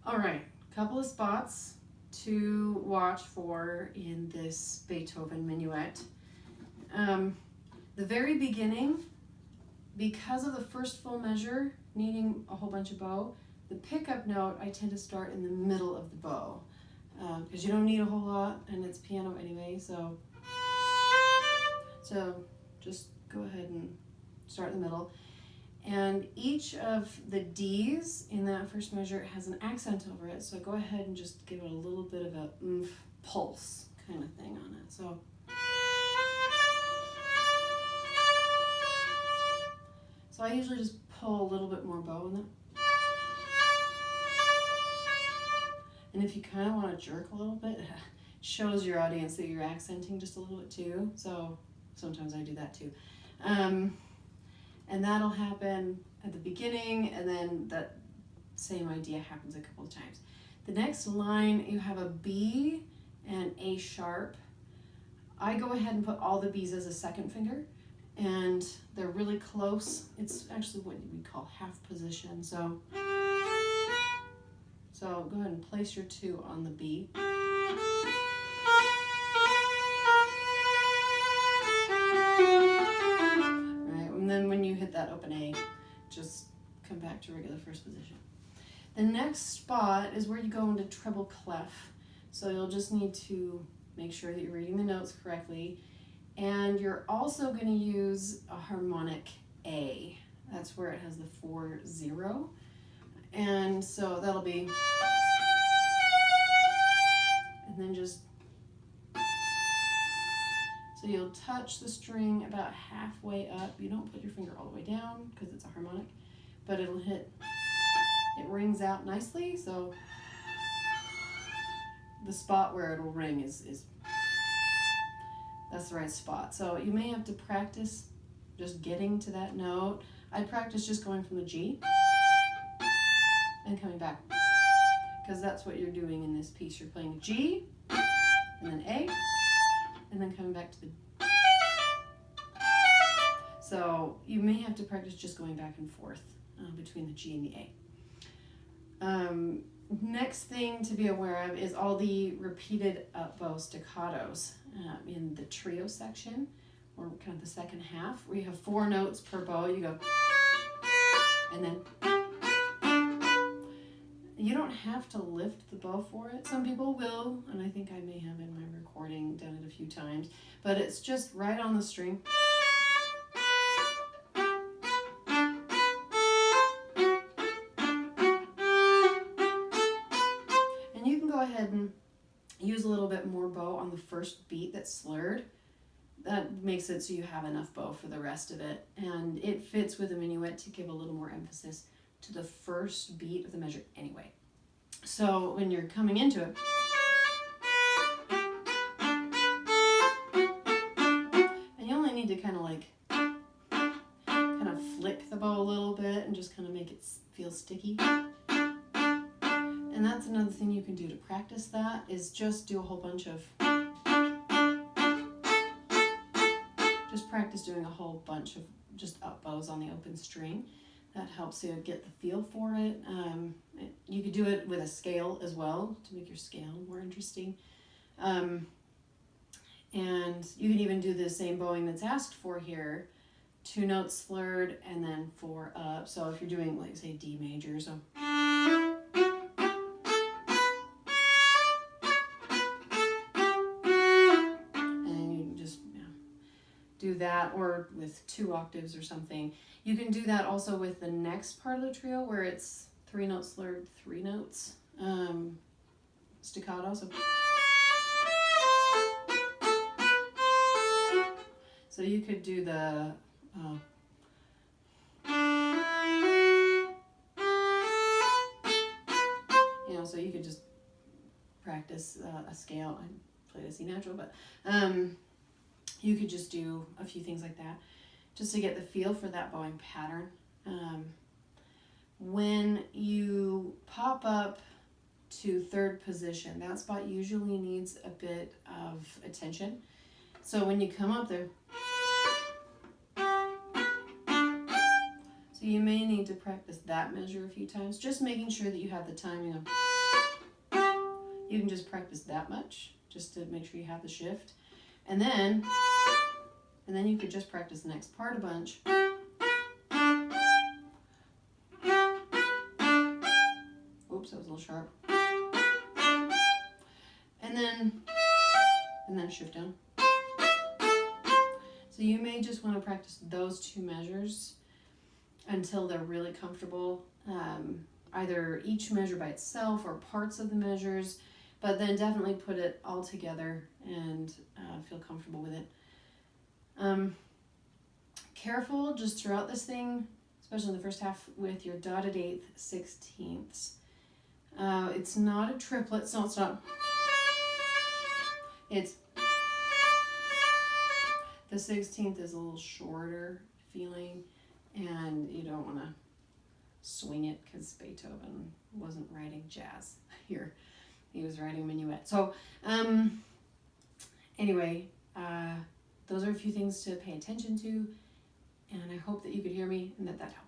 All right, couple of spots to watch for in this Beethoven Minuet. The very beginning, because of the first full measure needing a whole bunch of bow, the pickup note I tend to start in the middle of the bow because you don't need a whole lot and it's piano anyway, so just go ahead and start in the middle. And each of the D's in that first measure has an accent over it, so go ahead and just give it a little bit of a oomph, pulse kind of thing on it. So I usually just pull a little bit more bow in it. And if you kind of want to jerk a little bit, it shows your audience that you're accenting just a little bit too, so sometimes I do that too. And that'll happen at the beginning, and then that same idea happens a couple of times. The next line, you have a B and A sharp. I go ahead and put all the B's as a second finger, and they're really close. It's actually what we call half position. So go ahead and place your 2 on the B. And then when you hit that open A, just come back to regular first position. The next spot is where you go into treble clef. So you'll just need to make sure that you're reading the notes correctly. And you're also going to use a harmonic A. That's where it has the 4-0. And so that'll be, and then just, so you'll touch the string about halfway up. You don't put your finger all the way down because it's a harmonic, but it'll hit, it rings out nicely. So the spot where it'll ring is that's the right spot. So you may have to practice just getting to that note. I'd practice just going from the G and coming back, because that's what you're doing in this piece. You're playing G and then A and then coming back to the. So you may have to practice just going back and forth between the G and the A. Next thing to be aware of is all the repeated up bow staccatos in the trio section, or kind of the second half, where you have 4 notes per bow. You go, and then you don't have to lift the bow for it. Some people will, and I think I may have in my recording done it a few times, but it's just right on the string. And you can go ahead and use a little bit more bow on the first beat that's slurred. That makes it so you have enough bow for the rest of it, and it fits with a minuet to give a little more emphasis to the first beat of the measure anyway. So when you're coming into it, and you only need to kind of flick the bow a little bit and just kind of make it feel sticky. And that's another thing you can do to practice that, is just do a whole bunch of, just practice doing a whole bunch of just up bows on the open string. That helps you get the feel for it. You could do it with a scale as well to make your scale more interesting. And you can even do the same bowing that's asked for here. 2 notes slurred and then 4 up. So if you're doing, like, say, D major, so. And you just do that, or with 2 octaves or something. You can do that also with the next part of the trio, where it's 3 notes slurred, 3 notes staccato. So you could do the so you could just practice a scale. I played a C natural, but you could just do a few things like that, just to get the feel for that bowing pattern. When you pop up to 3rd position, that spot usually needs a bit of attention. So when you come up there, so So you may need to practice that measure a few times, just making sure that you have the timing of, you can just practice that much, just to make sure you have the shift. And then you could just practice the next part a bunch. Oops, that was a little sharp. And then shift down. So you may just want to practice those two measures until they're really comfortable, either each measure by itself or parts of the measures, but then definitely put it all together and feel comfortable with it. Careful just throughout this thing, especially in the first half, with your dotted eighth sixteenths. It's not a triplet, so it's not. It's the 16th is a little shorter feeling, and you don't want to swing it because Beethoven wasn't writing jazz here. He was writing minuet. So anyway, those are a few things to pay attention to, and I hope that you could hear me and that helped.